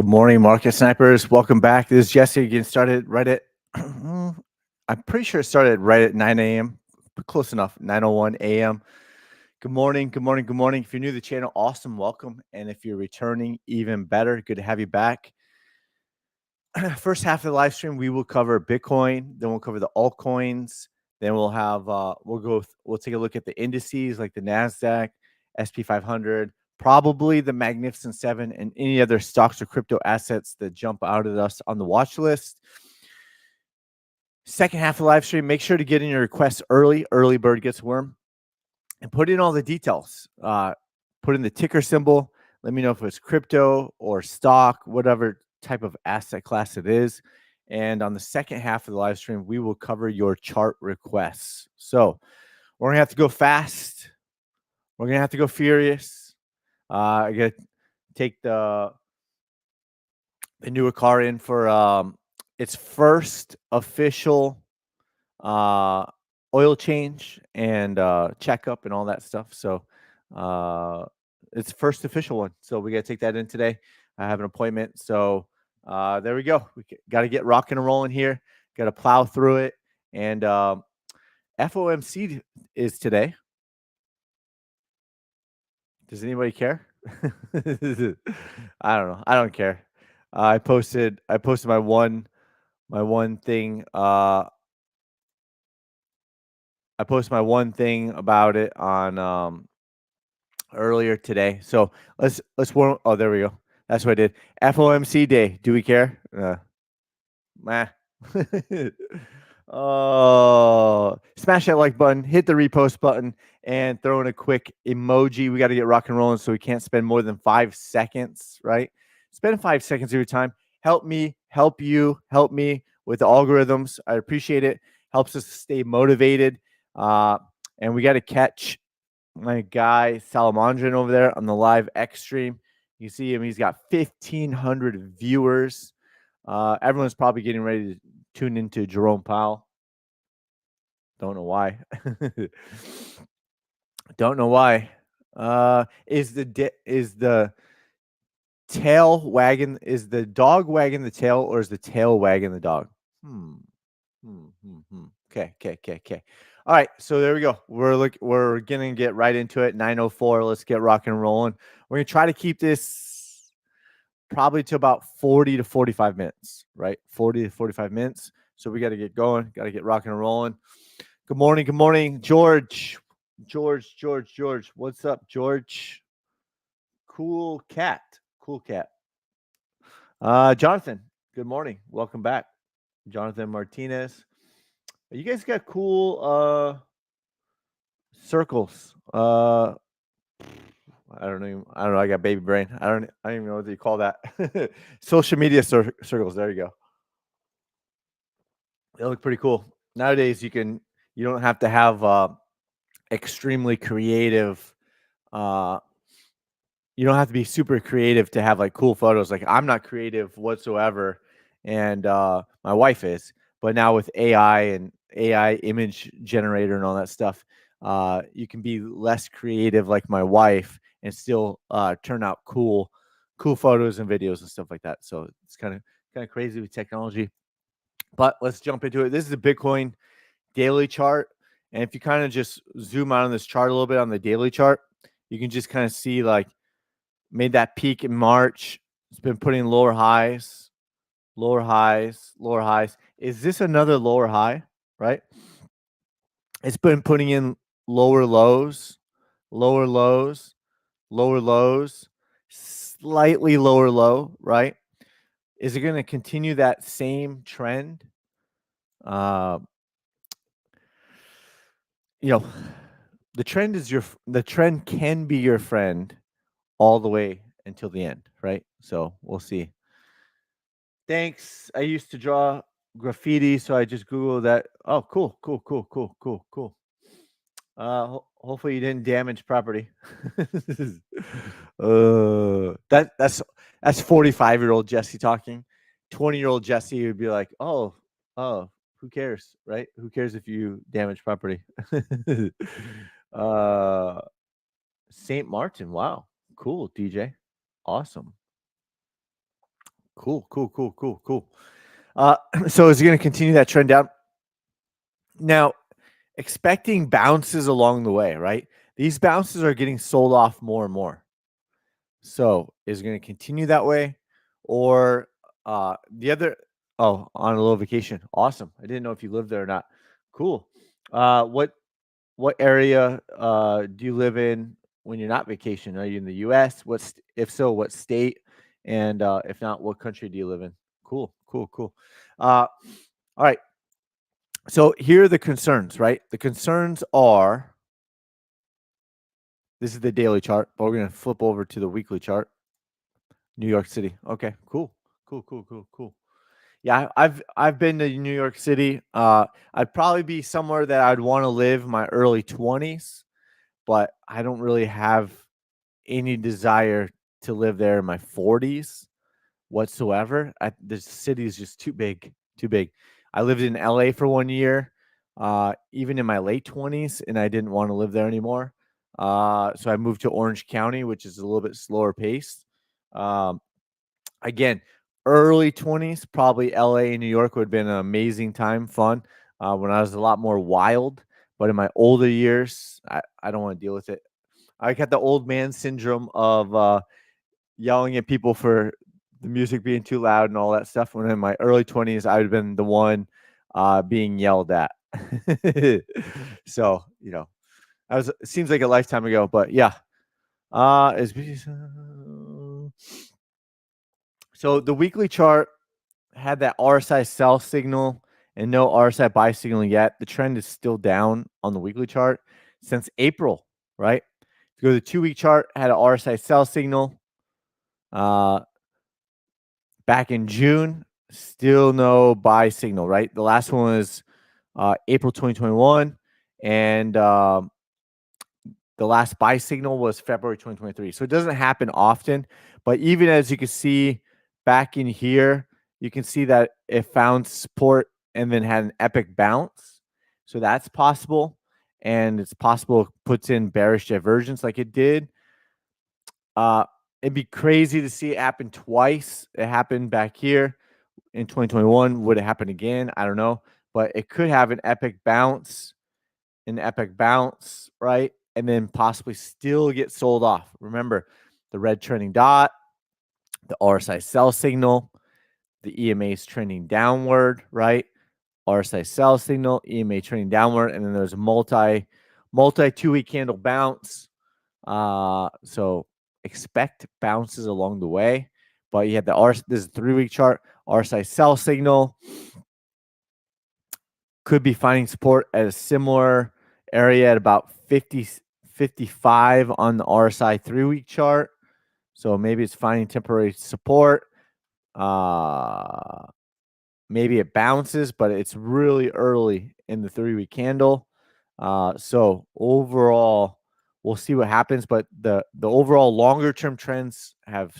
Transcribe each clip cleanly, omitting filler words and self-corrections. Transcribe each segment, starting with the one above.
morning, market snipers. Welcome back. This is Jesse again. Started right at, I'm pretty sure it started right at 9 a.m. Close enough, 9:01 a.m. Good morning, good morning, good morning. If you're new to the channel, awesome, welcome. And if you're returning, even better. Good to have you back. First half of the live stream, we will cover Bitcoin. Then we'll cover the altcoins. Then we'll have, we'll take a look at the indices like the NASDAQ, SP 500, probably the Magnificent Seven, and any other stocks or crypto assets that jump out at us on the watch list. Second half of the live stream, make sure to get in your requests early. Early bird gets worm. And put in all the details. Put in the ticker symbol. Let me know if it's crypto or stock, whatever type of asset class it is. And on the second half of the live stream, we will cover your chart requests. So we're going to have to go fast. We're going to have to go furious. I got to take the newer car in for its first official oil change and checkup and all that stuff. So it's first official one. So we got to take that in today. I have an appointment. So there we go. We got to get rocking and rolling here. Got to plow through it. And FOMC is today. Does anybody care? I don't know. I don't care. I posted my one thing. I posted my one thing about it on earlier today. So let's warm. Oh, there we go. That's what I did. FOMC day. Do we care? Meh. Oh, smash that like button, hit the repost button, and throw in a quick emoji. We got to get rock and rolling, so we can't spend more than 5 seconds, right? Spend 5 seconds of your time. Help me, help you, help me with the algorithms. I appreciate it. Helps us stay motivated. And we got to catch my guy Salamandrin over there on the live X stream. You see him. He's got 1,500 viewers. Everyone's probably getting ready to tune into Jerome Powell. Don't know why. Don't know why. Is the tail wagging? Is the dog wagging the tail, or is the tail wagging the dog? Okay. All right, so there we go. We're gonna get right into it. 9:04. Let's get rocking and rolling. We're gonna try to keep this probably to about 40 to 45 minutes, right? 40 to 45 minutes. So we got to get going, got to get rocking and rolling. Good morning, George. George. What's up, George? Cool cat. Jonathan, good morning. Welcome back. Jonathan Martinez. You guys got cool circles. I don't know. I got baby brain. I don't even know what you call that. Social media circles. There you go. They look pretty cool. Nowadays, you don't have to have extremely creative. You don't have to be super creative to have like cool photos. Like I'm not creative whatsoever, and my wife is. But now with AI and AI image generator and all that stuff, you can be less creative like my wife and still turn out cool photos and videos and stuff like that. So it's kind of crazy with technology. But let's jump into it. This is a Bitcoin daily chart. And if you kind of just zoom out on this chart a little bit on the daily chart, you can just kind of see like made that peak in March. It's been putting lower highs. Is this another lower high, right? It's been putting in lower lows, slightly lower low, right? Is it going to continue that same trend? The trend can be your friend all the way until the end, right? So we'll see. Thanks. I used to draw graffiti, so I just Googled that. Oh, cool. Hopefully you didn't damage property. That's 45-year-old Jesse talking. 20-year-old Jesse would be like, oh, who cares, right? Who cares if you damage property? St. Martin, wow, cool, DJ, awesome. Cool, cool, cool, cool, cool. So is it going to continue that trend down? Now, expecting bounces along the way, right? These bounces are getting sold off more and more. So is it going to continue that way? Or the other, oh, on a little vacation. Awesome. I didn't know if you lived there or not. Cool. What area do you live in when you're not vacation? Are you in the US? If so, what state? And if not, what country do you live in? Cool, cool, cool. All right. So here are the concerns, right? The concerns are, this is the daily chart, but we're going to flip over to the weekly chart. New York City. Okay, cool. Cool, cool, cool, cool. Yeah, I've been to New York City. I'd probably be somewhere that I'd want to live my early 20s, but I don't really have any desire to live there in my 40s whatsoever. The city is just too big, too big. I lived in LA for 1 year, even in my late 20s, and I didn't want to live there anymore. So I moved to Orange County, which is a little bit slower paced. Again, early 20s, probably LA and New York would have been an amazing time, fun, when I was a lot more wild. But in my older years, I don't want to deal with it. I got the old man syndrome of yelling at people for the music being too loud and all that stuff. When in my early 20s, I would have been the one being yelled at. So, it seems like a lifetime ago, but yeah. So the weekly chart had that RSI sell signal and no RSI buy signal yet. The trend is still down on the weekly chart since April, right? If you go to the 2-week chart, had an RSI sell signal. Back in June, still no buy signal, right? The last one was April 2021, and the last buy signal was February 2023. So it doesn't happen often, but even as you can see back in here, you can see that it found support and then had an epic bounce. So that's possible, and it's possible it puts in bearish divergence like it did. It'd be crazy to see it happen twice. It happened back here in 2021. Would it happen again? I don't know, but it could have an epic bounce, right? And then possibly still get sold off. Remember, the red trending dot, the RSI sell signal, the EMA is trending downward, right? RSI sell signal, EMA trending downward, and then there's a multi 2-week candle bounce. So expect bounces along the way. But you have this is a 3-week chart, RSI sell signal. Could be finding support at a similar area at about 55 on the RSI 3-week chart. So maybe it's finding temporary support. Maybe it bounces, but it's really early in the 3-week candle. So overall, we'll see what happens. But the overall longer term trends have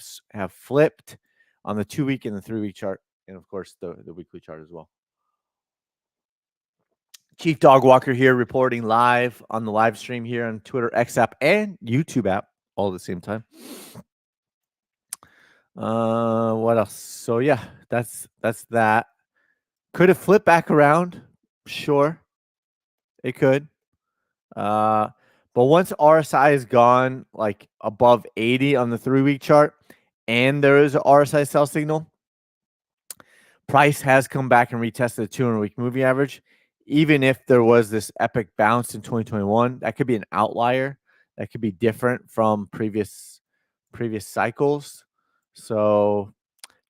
flipped on the 2-week and the 3-week chart, and of course the weekly chart as well. Chief Dog Walker here, reporting live on the live stream here on Twitter X app and YouTube app all at the same time. What else? So yeah, that's that. Could it flip back around? Sure, it could. But once RSI is gone, like above 80 on the 3-week chart, and there is a RSI sell signal, price has come back and retested the 200-week moving average. Even if there was this epic bounce in 2021, that could be an outlier. That could be different from previous cycles. So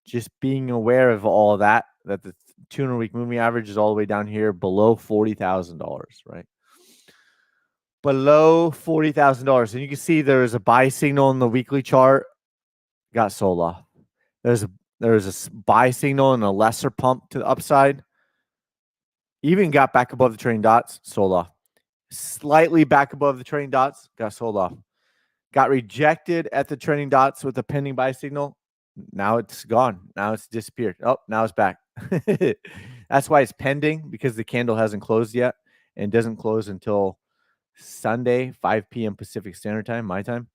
just being aware of all of that the 200-week moving average is all the way down here below $40,000, right? Below $40,000. And you can see there's a buy signal in the weekly chart, got sold off. There's a buy signal and a lesser pump to the upside. Even got back above the trading dots, sold off. Slightly back above the trading dots, got sold off. Got rejected at the trading dots with a pending buy signal. Now it's gone. Now it's disappeared. Oh, now it's back. That's why it's pending, because the candle hasn't closed yet and doesn't close until Sunday, 5 p.m. Pacific Standard Time, my time.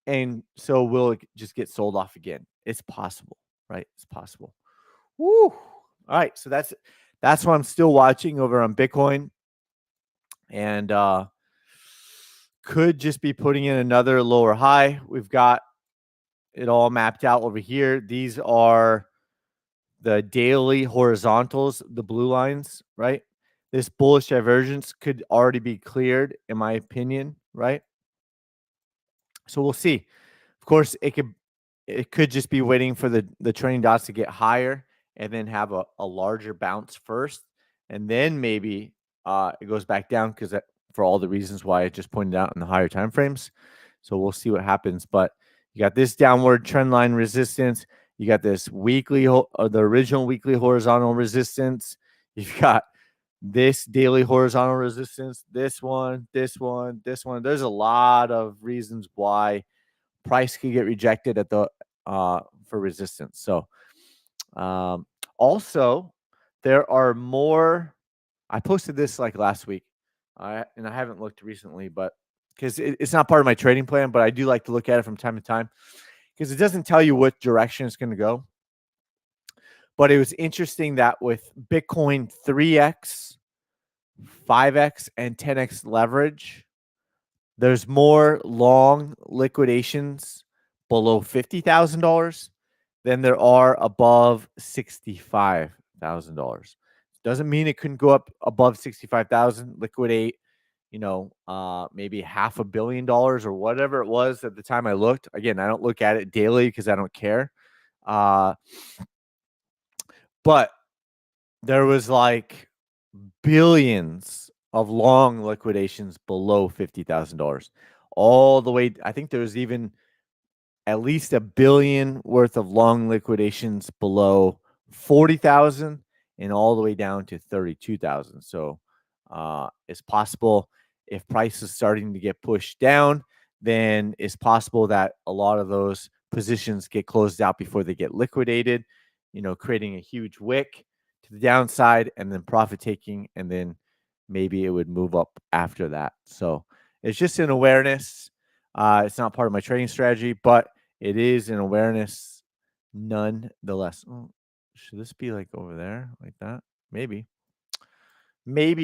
And so we'll just get sold off again. It's possible, right? It's possible. Woo! All right, so that's what I'm still watching over on Bitcoin, and could just be putting in another lower high. We've got it all mapped out over here. These are the daily horizontals, the blue lines, right? This bullish divergence could already be cleared, in my opinion, right? So we'll see. Of course, it could just be waiting for the trending dots to get higher and then have a larger bounce first, and then maybe it goes back down because for all the reasons why I just pointed out in the higher time frames. So we'll see what happens. But you got this downward trend line resistance. You got this the original weekly horizontal resistance. You've got this daily horizontal resistance. This one, this one, this one. There's a lot of reasons why price could get rejected at the for resistance. So also there are more. I posted this like last week, and I haven't looked recently, but because it's not part of my trading plan, but I do like to look at it from time to time because it doesn't tell you what direction it's going to go. But it was interesting that with Bitcoin 3x, 5x, and 10x leverage, there's more long liquidations below $50,000 than there are above $65,000. Doesn't mean it couldn't go up above 65,000, liquidate, maybe $500 million or whatever it was at the time I looked. Again, I don't look at it daily because I don't care. But there was like billions of long liquidations below $50,000 all the way. I think there was even at least $1 billion worth of long liquidations below 40,000 and all the way down to 32,000. So it's possible if price is starting to get pushed down, then it's possible that a lot of those positions get closed out before they get liquidated, creating a huge wick to the downside and then profit taking, and then maybe it would move up after that. So it's just an awareness. It's not part of my trading strategy, but it is an awareness nonetheless. Oh, should this be like over there like that? Maybe,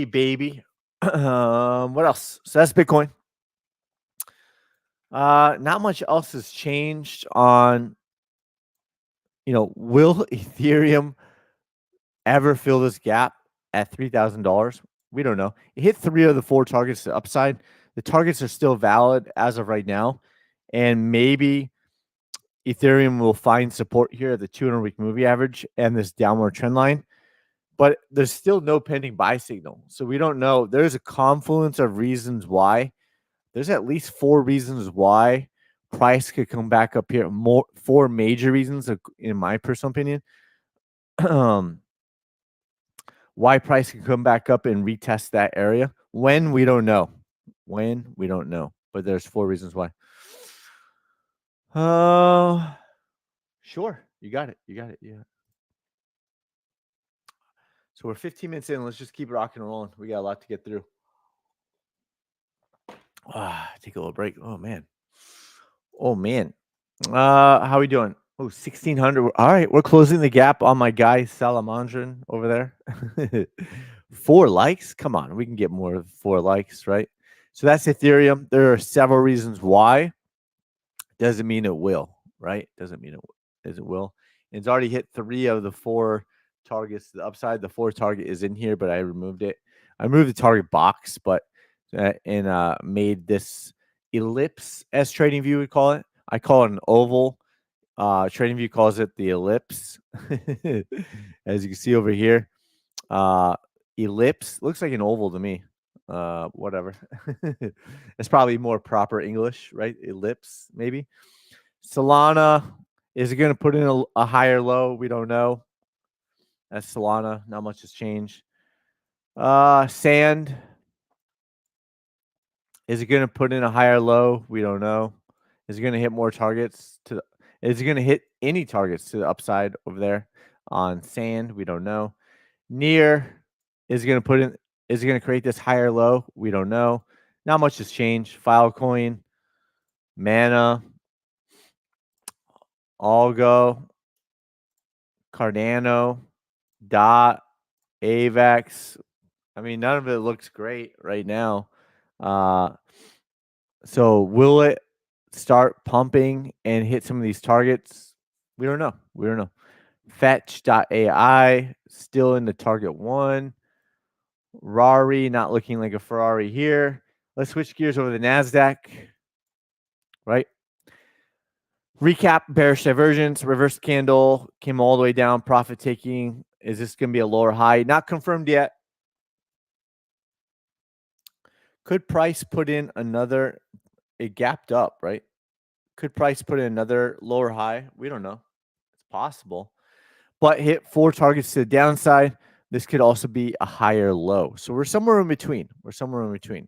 baby. What else? So that's Bitcoin. Not much else has changed on, will Ethereum ever fill this gap at $3,000? We don't know. It hit 3 of the 4 targets to the upside. The targets are still valid as of right now. And maybe Ethereum will find support here at the 200-week moving average and this downward trend line. But there's still no pending buy signal. So we don't know. There's a confluence of reasons why. There's at least 4 reasons why price could come back up here. 4 major reasons, in my personal opinion. Why price can come back up and retest that area. When, we don't know. But there's 4 reasons why. Sure. You got it. Yeah. So we're 15 minutes in. Let's just keep rocking and rolling. We got a lot to get through. Take a little break. Oh man. How are we doing? Oh, 1,600. All right, we're closing the gap on my guy Salamandrin over there. 4 likes? Come on, we can get more than 4 likes, right? So that's Ethereum. There are several reasons why. Doesn't mean it will, right? Doesn't mean it will. It's already hit 3 of the 4 targets to the upside. The 4th target is in here, but I removed it. I removed the target box, but made this ellipse, as TradingView would call it. I call it an oval. TradingView calls it the ellipse. As you can see over here, ellipse looks like an oval to me. Whatever. It's probably more proper English, right? Ellipse, maybe. Solana, is it going to put in a higher low? We don't know. That's Solana. Not much has changed. Sand, is it going to put in a higher low? We don't know. Is it going to hit more targets is it going to hit any targets to the upside over there on Sand? We don't know. Near, is it going to create this higher low? We don't know. Not much has changed. Filecoin, Mana, Algo, Cardano, Dot, AVAX. I mean, none of it looks great right now. So will it start pumping and hit some of these targets? We don't know. We don't know. Fetch.ai still in the target one. Rari not looking like a Ferrari here. Let's switch gears over the NASDAQ, right? Recap, bearish divergence, reverse candle, came all the way down, profit taking. Is this going to be a lower high? Not confirmed yet. Could price put in another, it gapped up, right? Could price put in another lower high? We don't know. It's possible. But hit 4 targets to the downside. This could also be a higher low. So we're somewhere in between.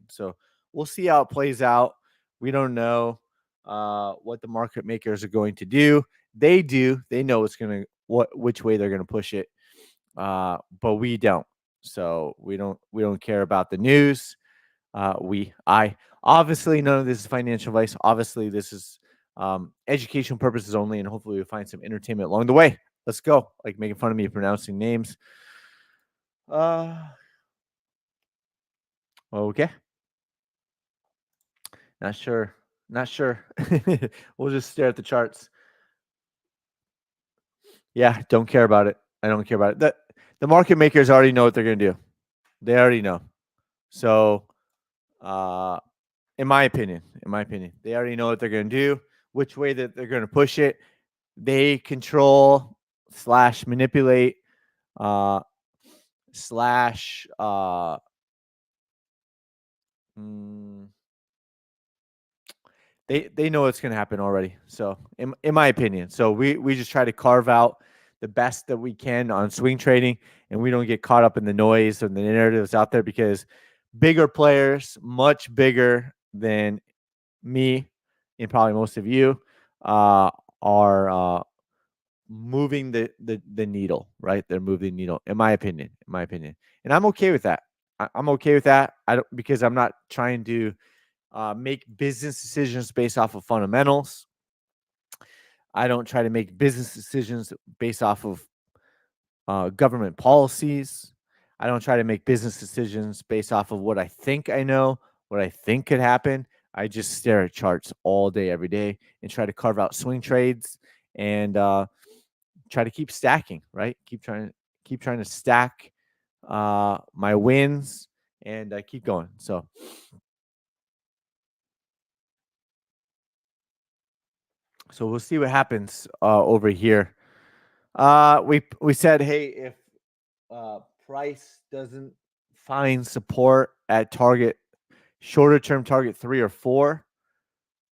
So we'll see how it plays out. We don't know what the market makers are going to do. They do. They know which way they're going to push it. But we don't. So we don't care about the news. I obviously none of this is financial advice. Obviously, this is educational purposes only, and hopefully we find some entertainment along the way. Let's go. Like making fun of me pronouncing names. Okay. Not sure. We'll just stare at the charts. Yeah, don't care about it. I don't care about it. The market makers already know what they're going to do. They already know. So, in my opinion, they already know what they're going to do, which way that they're going to push it. They control / manipulate / they know what's going to happen already. So in my opinion, so we just try to carve out the best that we can on swing trading, and we don't get caught up in the noise and the narratives out there, because bigger players, much bigger than me and probably most of you, are moving the needle, right? They're moving the needle, in my opinion, and I'm okay with that. I'm okay with that. I don't, because I'm not trying to make business decisions based off of fundamentals. I don't try to make business decisions based off of government policies. I don't try to make business decisions based off of what I think I know, what I think could happen. I just stare at charts all day, every day, and try to carve out swing trades and try to keep stacking. Right? Keep trying to stack my wins and keep going. So we'll see what happens over here. We said, hey, if price doesn't find support at shorter term target 3 or 4,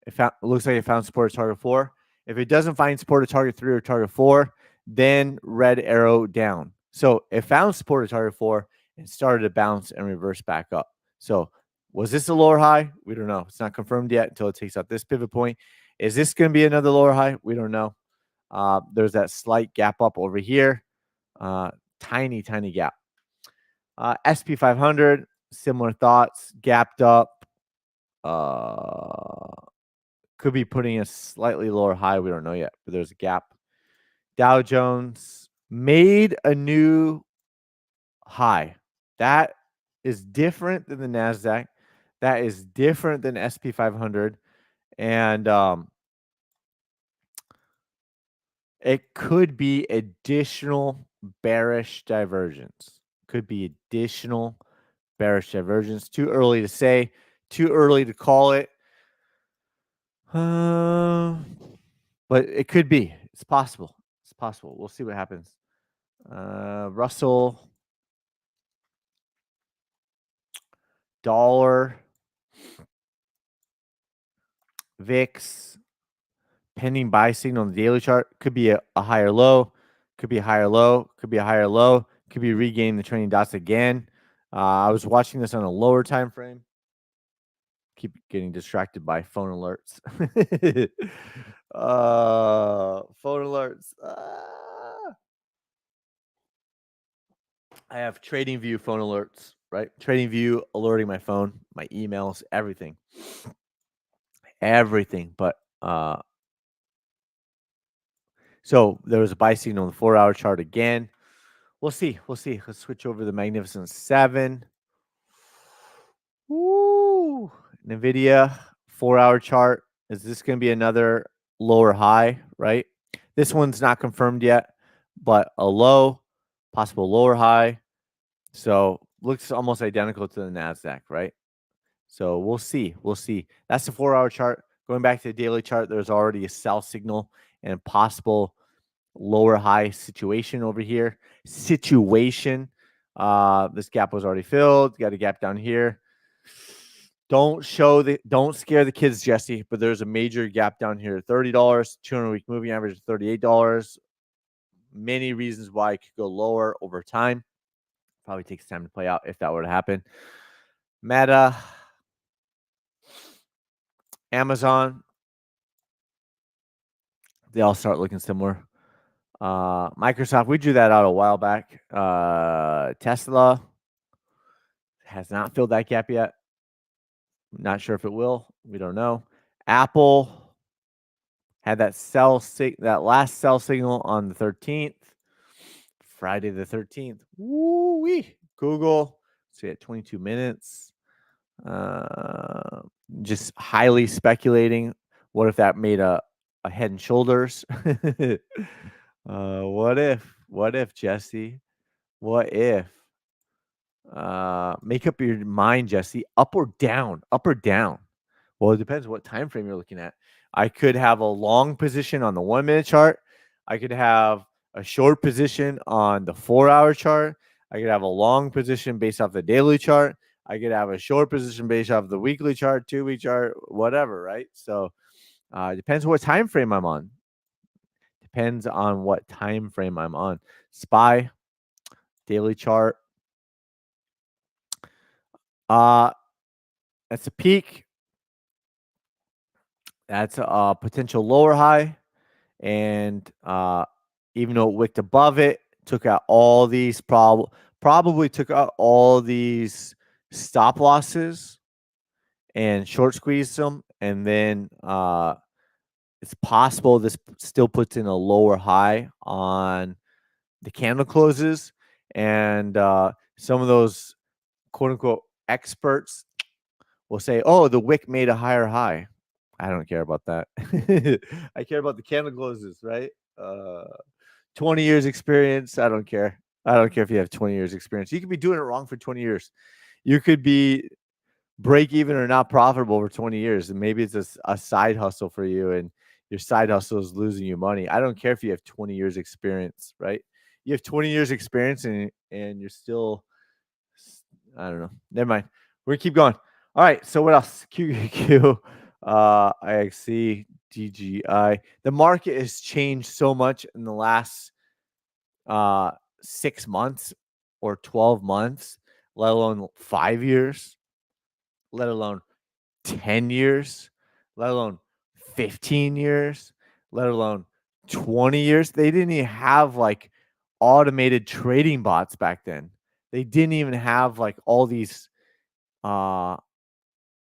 it looks like it found support at target 4. If it doesn't find support at target 3 or target 4, then red arrow down. So it found support at target 4 and started to bounce and reverse back up. So was this a lower high? We don't know. It's not confirmed yet until it takes out this pivot point. Is this going to be another lower high? We don't know. There's that slight gap up over here. Tiny gap. SP 500, similar thoughts, gapped up. Could be putting a slightly lower high. We don't know yet, but there's a gap. Dow Jones made a new high. That is different than the NASDAQ. That is different than SP 500. And it could be additional bearish divergence. Too early to say. Too early to call it. But it could be. It's possible. We'll see what happens. Russell, dollar, VIX, pending buy signal on the daily chart. Could be a higher low. Could be a higher low. Could be regaining the trailing dots again. I was watching this on a lower time frame. Keep getting distracted by phone alerts. Phone alerts. I have TradingView phone alerts, right? TradingView alerting my phone, my emails, everything. But So there was a buy signal on the 4-hour chart again. We'll see. We'll see. Let's switch over to the Magnificent Seven. Woo! NVIDIA 4-hour chart. Is this going to be another lower high, right? This one's not confirmed yet, but a low, possible lower high. So looks almost identical to the NASDAQ, right? So we'll see. We'll see. That's the 4-hour chart. Going back to the daily chart, there's already a sell signal and possible lower high situation over here. Situation. This gap was already filled. Got a gap down here. Don't scare the kids, Jesse, but there's a major gap down here. $30, 200-week moving average, $38. Many reasons why it could go lower over time. Probably takes time to play out if that were to happen. Meta, Amazon, they all start looking similar. Microsoft, we drew that out a while back. Tesla has not filled that gap yet. Not sure if it will. We don't know. Apple had that last sell signal on the 13th, Friday the 13th. Woo-wee. Google, see at 22 minutes. Just highly speculating. What if that made a head and shoulders? What if, Jesse? What if? Make up your mind, Jesse. Up or down? Up or down? Well, it depends what time frame you're looking at. I could have a long position on the 1-minute chart. I could have a short position on the 4-hour chart. I could have a long position based off the daily chart. I could have a short position based off the weekly chart, 2-week chart, whatever, right? So it depends what time frame I'm on. Depends on what time frame I'm on. SPY, daily chart. That's a peak. That's a potential lower high. And even though it wicked above it, took out all these probably took out all these stop losses and short squeezed them. And then it's possible this still puts in a lower high on the candle closes. And some of those quote unquote experts will say, oh, the wick made a higher high. I don't care about that. I care about the candle closes, right? 20 years experience. I don't care. I don't care if you have 20 years experience. You could be doing it wrong for 20 years. You could be break even or not profitable for 20 years. And maybe it's a side hustle for you and your side hustle is losing you money. I don't care if you have 20 years experience, right? You have 20 years experience and you're still, I don't know. Never mind. We're gonna keep going. All right. So what else? QQQ, IXC, DGI. The market has changed so much in the last 6 months or 12 months, let alone 5 years, let alone 10 years, let alone 15 years, let alone 20 years. They didn't even have like automated trading bots back then. They didn't even have like all these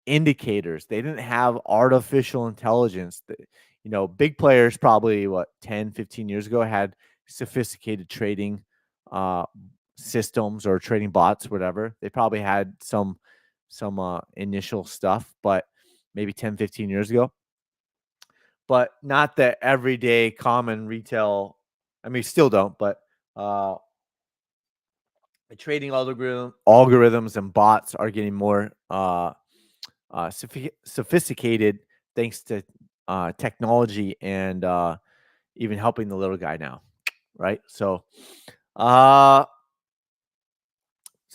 indicators. They didn't have artificial intelligence. Big players probably 10, 15 years ago had sophisticated trading systems or trading bots, whatever. They probably had some initial stuff, but maybe 10, 15 years ago. But not the everyday common retail. I mean, still don't, but the trading algorithms and bots are getting more sophisticated thanks to technology and even helping the little guy now, right? So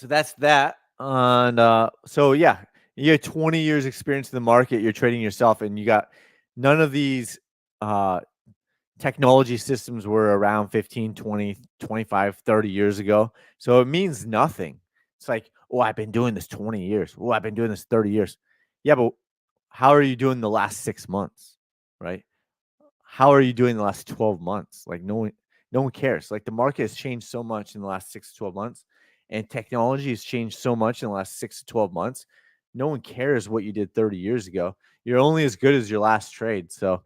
that's that. And so yeah, you have 20 years experience in the market, you're trading yourself, and you got none of these technology systems were around 15, 20, 25, 30 years ago. So it means nothing. It's like, oh, I've been doing this 20 years. Oh, I've been doing this 30 years. Yeah, but how are you doing the last 6 months, right? How are you doing the last 12 months? Like no one cares. Like the market has changed so much in the last 6 to 12 months, and technology has changed so much in the last 6 to 12 months. No one cares what you did 30 years ago. You're only as good as your last trade. So, all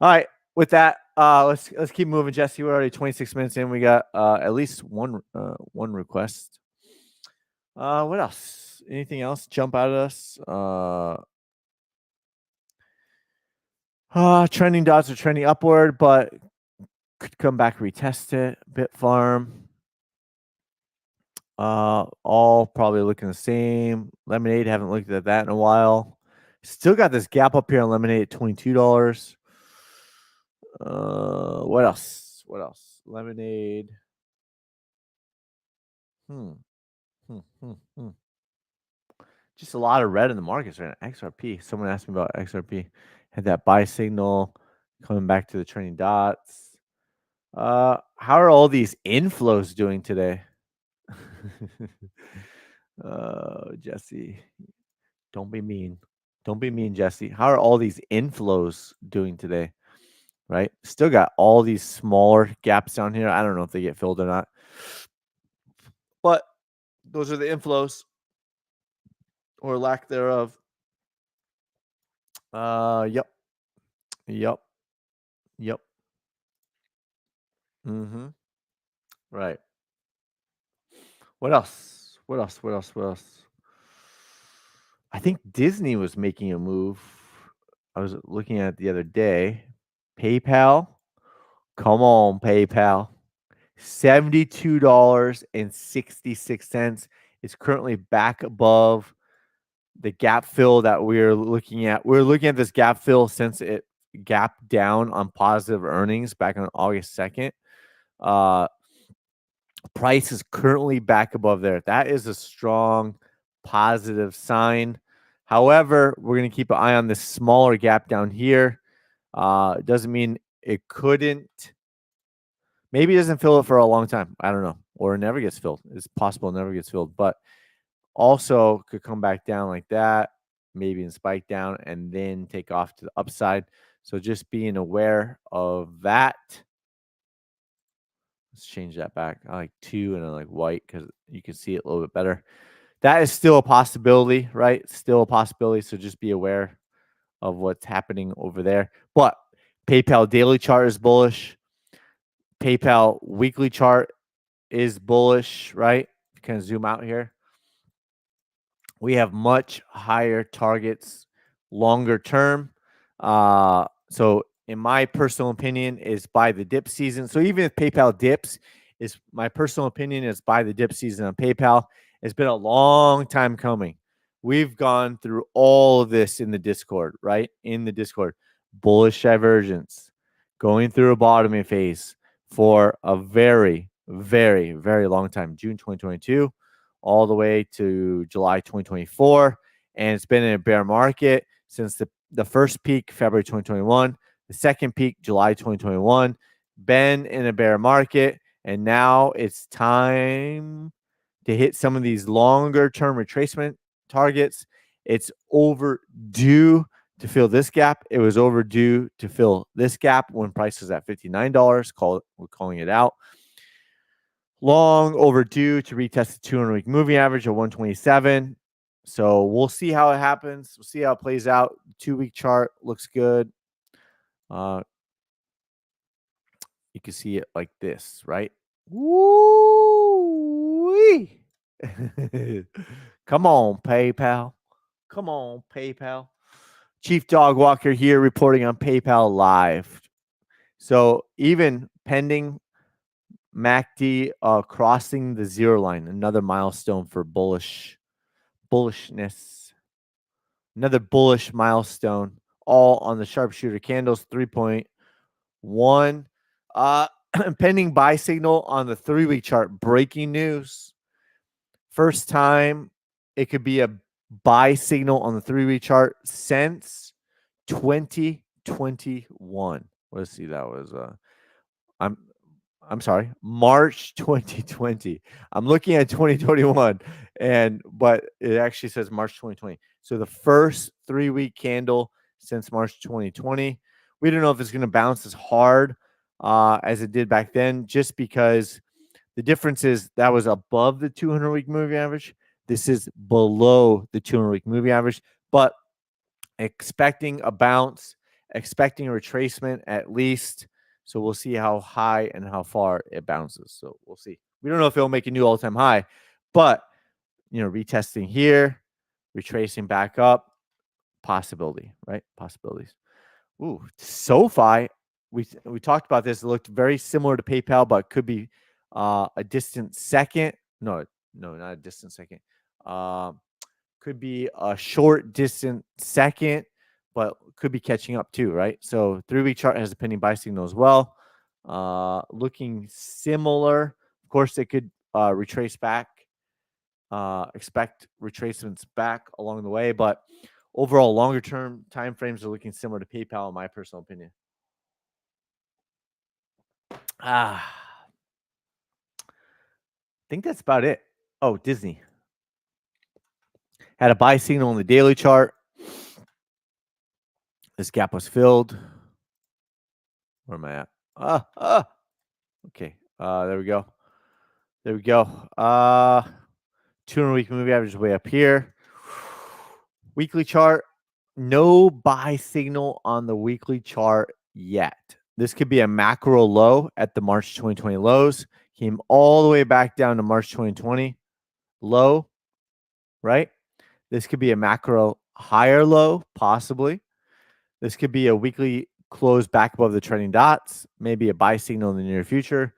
right. with that, let's keep moving, Jesse. We're already 26 minutes in. We got at least one request. What else? Anything else jump out at us? Trending dots are trending upward, but could come back, retest it. Bitfarm. All probably looking the same. Lemonade, haven't looked at that in a while. Still got this gap up here on Lemonade at $22. What else? What else? Lemonade. Hmm. Just a lot of red in the markets right now. XRP. Someone asked me about XRP. Had that buy signal coming back to the trending dots. How are all these inflows doing today? Jesse, don't be mean. Don't be mean, Jesse. How are all these inflows doing today? Right? Still got all these smaller gaps down here. I don't know if they get filled or not. But those are the inflows or lack thereof. Yep. Mm-hmm. Right. What else? What else? I think Disney was making a move. I was looking at it the other day. PayPal. Come on, PayPal. $72.66. It's currently back above the gap fill that we're looking at. We're looking at this gap fill since it gapped down on positive earnings back on August 2nd. Price is currently back above there. That is a strong positive sign. However, we're going to keep an eye on this smaller gap down here. It doesn't mean it couldn't. Maybe it doesn't fill it for a long time. I don't know. Or it never gets filled. It's possible it never gets filled. But also could come back down like that, maybe and spike down and then take off to the upside. So just being aware of that. Let's change that back. I like 2 and I like white because you can see it a little bit better. That is still a possibility, right? Still a possibility. So just be aware of what's happening over there. But PayPal daily chart is bullish. PayPal weekly chart is bullish, right? You can zoom out here. We have much higher targets longer term. So in my personal opinion is buy the dip season. So even if PayPal dips, is my personal opinion is buy the dip season on PayPal. It's been a long time coming. We've gone through all of this in the Discord, right? In the Discord, bullish divergence, going through a bottoming phase for a very, very, very long time. June 2022 all the way to July 2024. And it's been in a bear market since the first peak, February 2021, the second peak, July 2021, been in a bear market. And now it's time to hit some of these longer term retracement targets. It's overdue to fill this gap. It was overdue to fill this gap when price was at $59. We're calling it out. Long overdue to retest the 200-week moving average of 127. So we'll see how it happens. We'll see how it plays out. 2-week chart looks good. You can see it like this, right? Woo-wee. Come on, PayPal. Come on, PayPal. Chief Dog Walker here reporting on PayPal Live. So even pending MACD crossing the 0 line, another milestone for bullishness. Another bullish milestone, all on the sharpshooter candles, 3.1. Pending buy signal on the 3-week chart. Breaking news. First time it could be a buy signal on the 3-week chart since 2021. Let's see, that was I'm sorry, March 2020. I'm looking at 2021, but it actually says March 2020. So the first 3-week candle since March 2020. We don't know if it's going to bounce as hard as it did back then, just because the difference is that was above the 200-week moving average. This is below the 200-week moving average, but expecting a bounce expecting a retracement at least. So we'll see how high and how far it bounces. So we'll see. We don't know if it'll make a new all-time high, but retesting here, retracing back up, possibility, right? Possibilities. Ooh, SoFi. We talked about this. It looked very similar to PayPal, but could be a distant second. No, not a distant second. Could be a short distant second, but could be catching up too, right? So 3-week chart has a pending buy signal as well. Looking similar. Of course, they could retrace back. Expect retracements back along the way, but overall, longer term time frames are looking similar to PayPal, in my personal opinion. I think that's about it. Oh, Disney had a buy signal on the daily chart. This gap was filled. Where am I at? Okay. There we go. 200-week moving average is way up here. Weekly chart, no buy signal on the weekly chart yet. This could be a macro low at the March 2020 lows. Came all the way back down to March 2020 low, right? This could be a macro higher low, possibly. This could be a weekly close back above the trending dots, maybe a buy signal in the near future,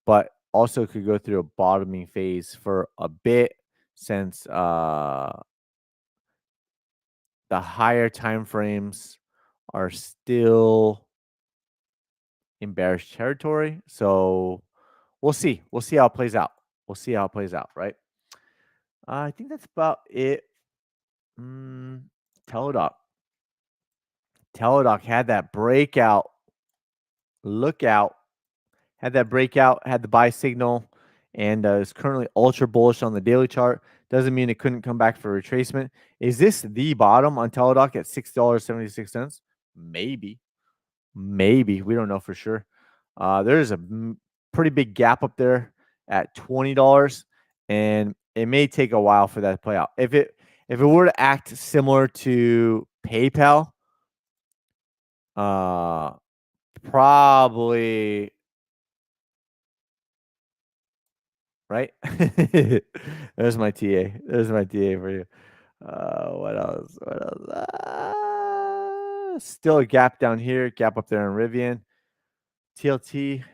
but also could go through a bottoming phase for a bit since the higher time frames are still in bearish territory. So we'll see. We'll see how it plays out. Right? I think that's about it. Teladoc. Teladoc had that breakout. Look out. Had that breakout, had the buy signal, and is currently ultra bullish on the daily chart. Doesn't mean it couldn't come back for retracement. Is this the bottom on Teladoc at $6.76? Maybe. We don't know for sure. There's a pretty big gap up there at $20, and it may take a while for that to play out. If it were to act similar to PayPal, probably, right? There's my TA. For you. What else? Still a gap down here, gap up there in Rivian. TLT.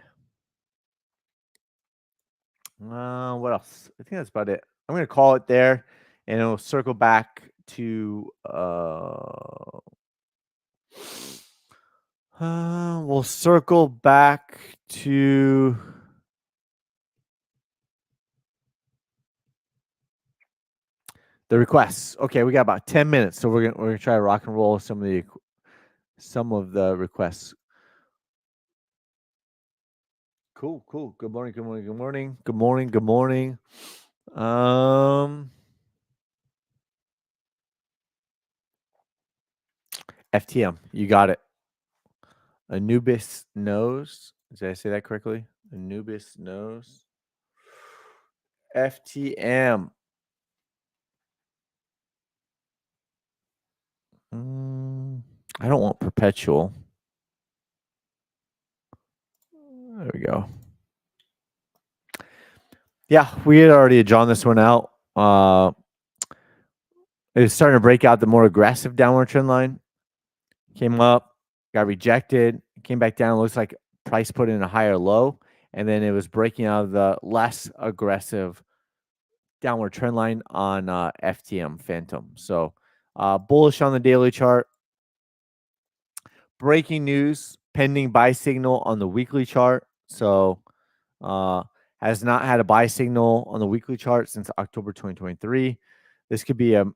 What else? I think that's about it. I'm going to call it there, and it'll circle back to we'll circle back to the requests. Okay, we got about 10 minutes, so we're gonna try to rock and roll some of the requests. Cool. Good morning. FTM, you got it. Anubis knows. Did I say that correctly? Anubis knows. FTM. I don't want perpetual. There we go. Yeah, we had already drawn this one out. It was starting to break out the more aggressive downward trend line. Came up, got rejected, came back down. Looks like price put in a higher low, and then it was breaking out of the less aggressive downward trend line on FTM Phantom. So bullish on the daily chart. Breaking news, pending buy signal on the weekly chart. So has not had a buy signal on the weekly chart since October 2023. This could be a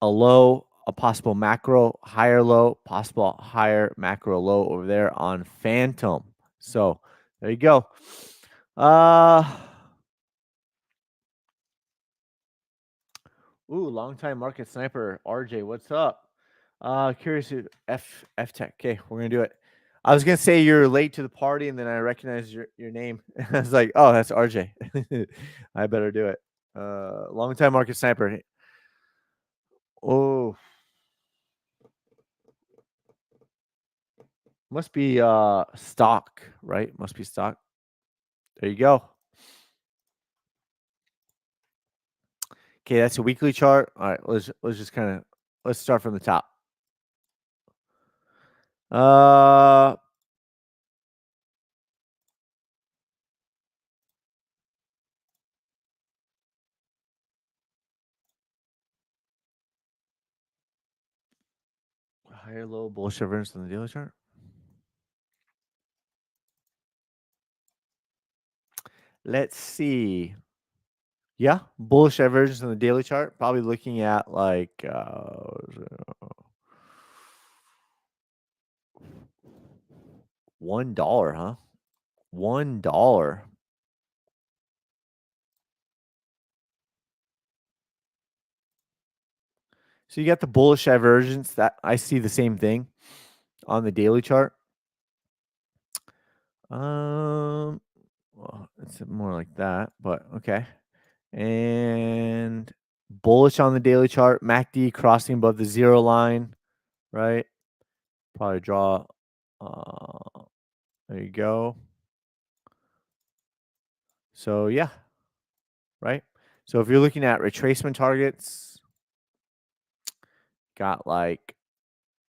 low, a possible macro higher low, possible higher macro low over there on Phantom. So there you go. Longtime market sniper RJ, what's up? Curious to F Tech. Okay, we're gonna do it. I was gonna say you're late to the party, and then I recognized your name. I was like, oh, that's RJ. I better do it. Longtime market sniper. Oh, Must be stock, right? Must be stock. There you go. Okay, that's a weekly chart. All right, let's just kind of let's start from the top. Uh higher low bullish divergence on the daily chart. Let's see. Yeah, bullish divergence on the daily chart. Probably looking at like $1, huh? $1. So you got the bullish divergence. That I see the same thing on the daily chart. Well, it's more like that, but okay. And bullish on the daily chart. MACD crossing above the 0 line, right? Probably draw. There you go. So yeah, right. So if you're looking at retracement targets, got like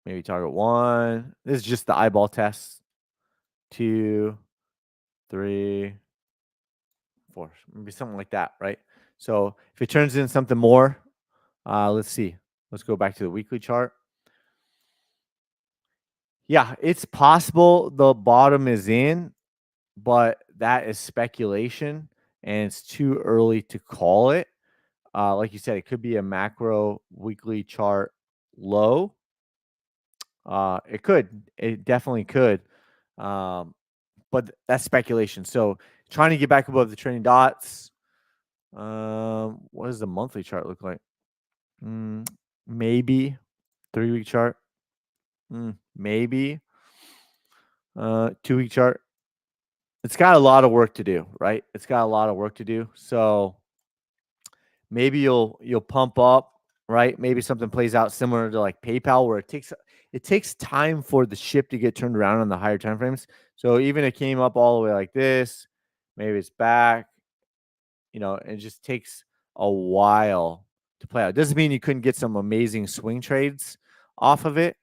maybe target 1. This is just the eyeball test. 2, 3, 4, maybe something like that, right? So if it turns in something more, let's see. Let's go back to the weekly chart. Yeah, it's possible the bottom is in, but that is speculation and it's too early to call it. Like you said, it could be a macro weekly chart low. It could. It definitely could. Um, but that's speculation. So trying to get back above the trending dots. What does the monthly chart look like? Maybe 3-week chart. Maybe 2-week chart. It's got a lot of work to do, right? It's got a lot of work to do. So maybe you'll pump up, right? Maybe something plays out similar to like PayPal, where it takes time for the ship to get turned around on the higher time frames. So even it came up all the way like this, maybe it's back, it just takes a while to play out. It doesn't mean you couldn't get some amazing swing trades off of it.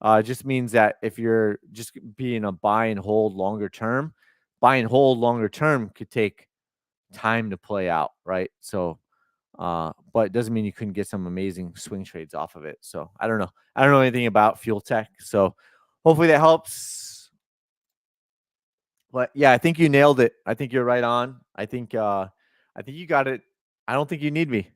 It just means that if you're just being a buy and hold longer term, buy and hold longer term could take time to play out, right? So, but it doesn't mean you couldn't get some amazing swing trades off of it. So I don't know. I don't know anything about fuel tech. So hopefully that helps. But yeah, I think you nailed it. I think you're right on. I think you got it. I don't think you need me.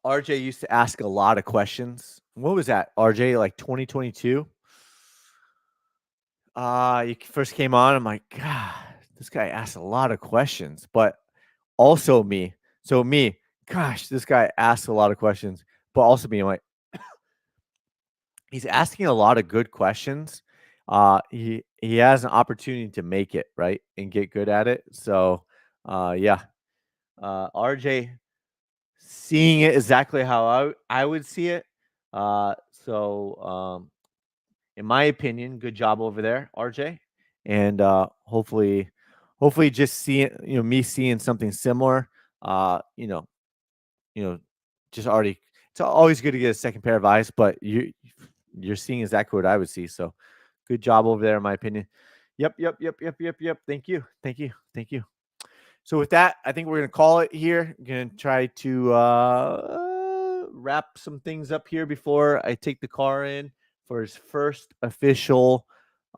RJ used to ask a lot of questions. What was that, RJ? Like 2022? You first came on. I'm like, God, this guy asked a lot of questions, but also me. So me, gosh, this guy asks a lot of questions, but also me. I'm like, he's asking a lot of good questions. He has an opportunity to make it right and get good at it. So, yeah, RJ seeing it exactly how I would see it. So, in my opinion, good job over there, RJ, and hopefully, just seeing me seeing something similar. You know, just already. It's always good to get a second pair of eyes, but you're seeing exactly what I would see. So, good job over there, in my opinion. Yep, yep, yep, yep, yep, yep. Thank you, thank you, thank you. So with that, I think we're gonna call it here. Gonna try to wrap some things up here before I take the car in for his first official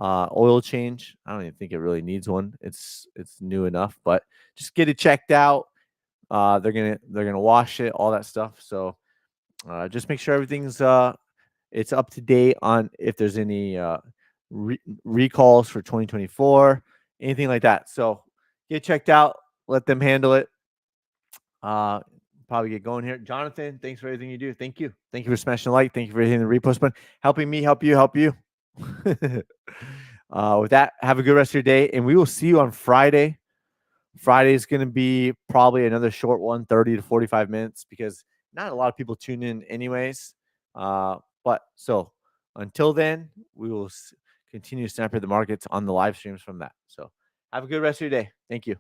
oil change. I don't even think it really needs one. It's new enough, but just get it checked out. They're gonna wash it, all that stuff. So just make sure everything's it's up to date on if there's any recalls for 2024, anything like that. So get checked out. Let them handle it. Probably get going here. Jonathan, thanks for everything you do. Thank you. Thank you for smashing the like. Thank you for hitting the repost button. Helping me help you, help you. With that, have a good rest of your day, and we will see you on Friday. Friday is going to be probably another short one, 30 to 45 minutes, because not a lot of people tune in anyways. But so Until then, we will continue to sniper the markets on the live streams from that. So have a good rest of your day. Thank you.